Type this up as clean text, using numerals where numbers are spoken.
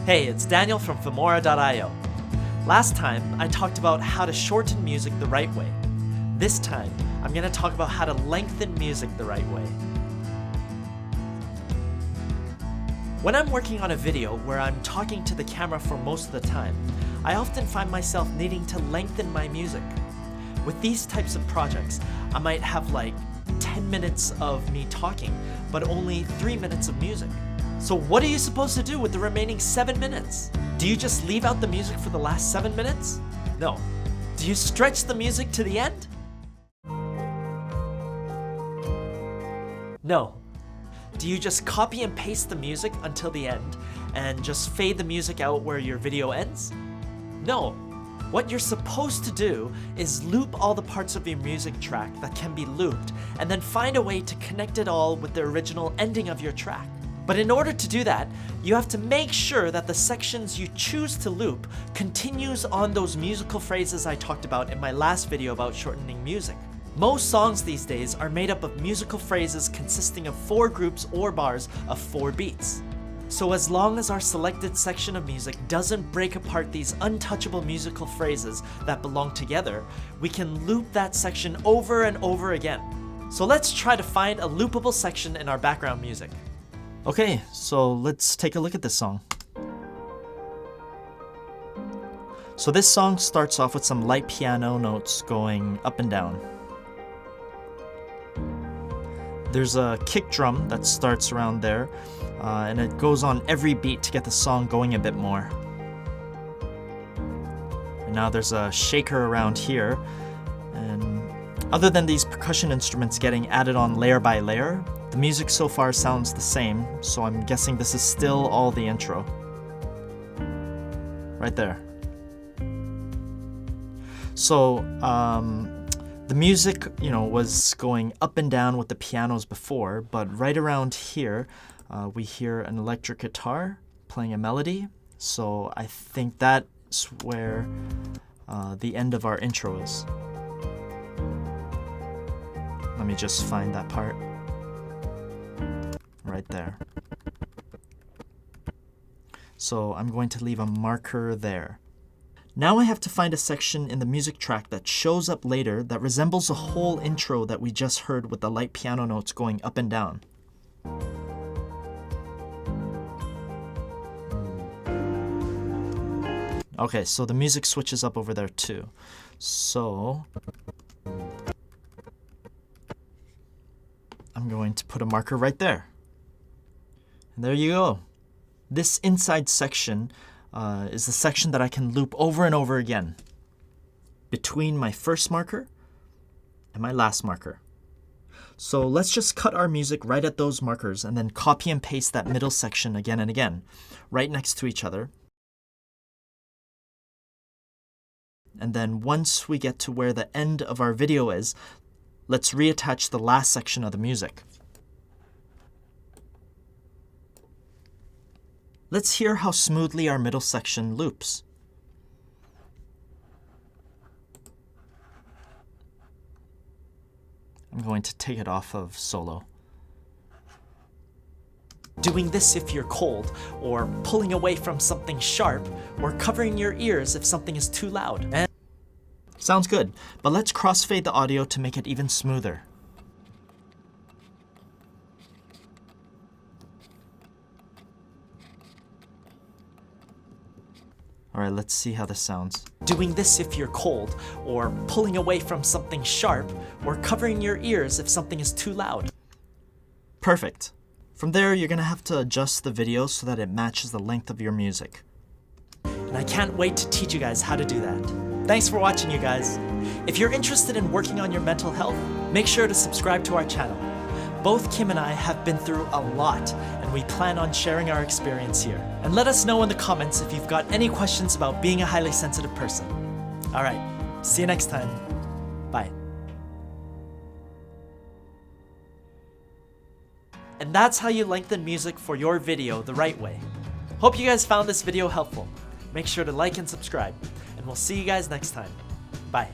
Hey, it's Daniel from filmora.io. Last time, I talked about how to shorten music the right way. This time, I'm going to talk about how to lengthen music the right way. When I'm working on a video where I'm talking to the camera for most of the time, I often find myself needing to lengthen my music. With these types of projects, I might have like 10 minutes of me talking, but only 3 minutes of music. So what are you supposed to do with the remaining 7 minutes? Do you just leave out the music for the last 7 minutes? No. Do you stretch the music to the end? No. Do you just copy and paste the music until the end and just fade the music out where your video ends? No. What you're supposed to do is loop all the parts of your music track that can be looped and then find a way to connect it all with the original ending of your track. But in order to do that, you have to make sure that the sections you choose to loop continues on those musical phrases I talked about in my last video about shortening music. Most songs these days are made up of musical phrases consisting of 4 groups or bars of 4 beats. So as long as our selected section of music doesn't break apart these untouchable musical phrases that belong together, we can loop that section over and over again. So let's try to find a loopable section in our background music. Okay, so let's take a look at this song. So this song starts off with some light piano notes going up and down. There's a kick drum that starts around there, and it goes on every beat to get the song going a bit more. And now there's a shaker around here, and other than these percussion instruments getting added on layer by layer, the music so far sounds the same, so I'm guessing this is still all the intro. Right there. So, the music, was going up and down with the pianos before, but right around here, we hear an electric guitar playing a melody. So I think that's where the end of our intro is. Let me just find that part. Right there. So I'm going to leave a marker there. Now I have to find a section in the music track that shows up later that resembles the whole intro that we just heard with the light piano notes going up and down. Okay, so the music switches up over there too. So I'm going to put a marker right there. And there you go. This inside section is the section that I can loop over and over again between my first marker and my last marker. So let's just cut our music right at those markers and then copy and paste that middle section again and again, right next to each other. And then once we get to where the end of our video is, let's reattach the last section of the music. Let's hear how smoothly our middle section loops. I'm going to take it off of solo. Doing this if you're cold, or pulling away from something sharp, or covering your ears if something is too loud. Sounds good, but let's crossfade the audio to make it even smoother. Alright, let's see how this sounds. Doing this if you're cold, or pulling away from something sharp, or covering your ears if something is too loud. Perfect. From there, you're gonna have to adjust the video so that it matches the length of your music. And I can't wait to teach you guys how to do that. Thanks for watching, you guys. If you're interested in working on your mental health, make sure to subscribe to our channel. Both Kim and I have been through a lot, and we plan on sharing our experience here. And let us know in the comments if you've got any questions about being a highly sensitive person. Alright, see you next time. Bye. And that's how you lengthen music for your video the right way. Hope you guys found this video helpful. Make sure to like and subscribe, and we'll see you guys next time. Bye.